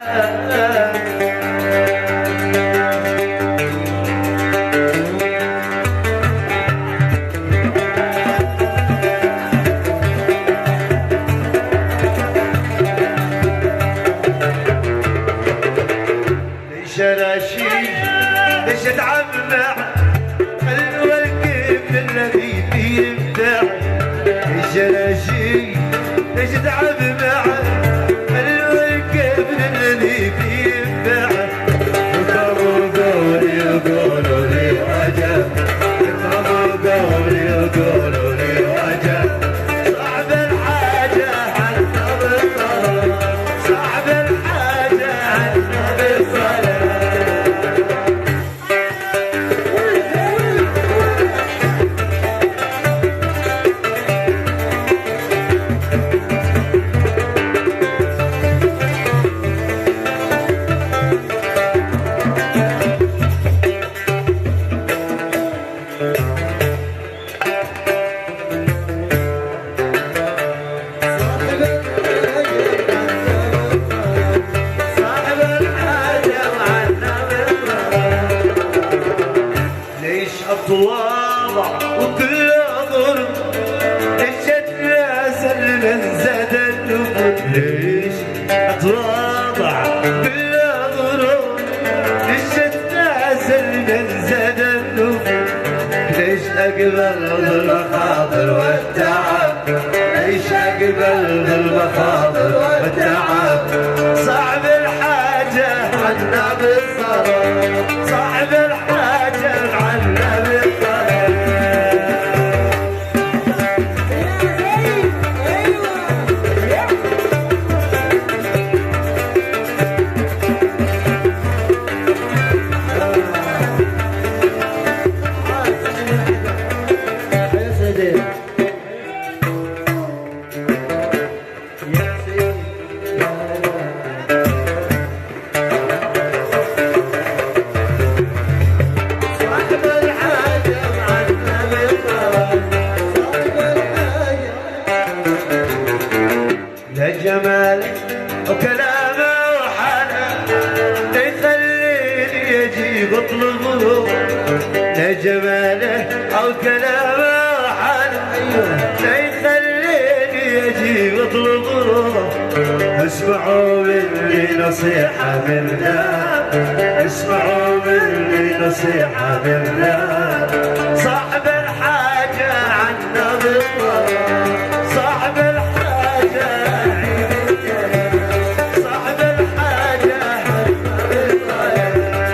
ليش انا شيء ليش اتعب معه الورقي من الذي يبدع ليش انا شيء ليش اتعب معه الورقي من الذي يبدع يقولوا لي عجب يقولوا لي عجب صعب الحاجة حتى بالصلاة صعب الحاجة حتى بالصلاة اتواضع وكل ظلم ليش اتنازل من زاد النفوذ ليش اتواضع كل ظلم ليش اتنازل من زاد النفوذ ليش اقبل بالمخاطر والتعب ليش اقبل بالمخاطر والتعب صعب الحاجة عنا بالصلاة صعب الحاجة عنا بالصلاة جماله وكلامه وحاله يخليني اجي اطلبه لا جماله او كلامه وحاله يخليني اجي اطلبه اسمعوا مني نصيحه بالله اسمعوا مني نصيحه بالله صاحب الحاجه عنا بالله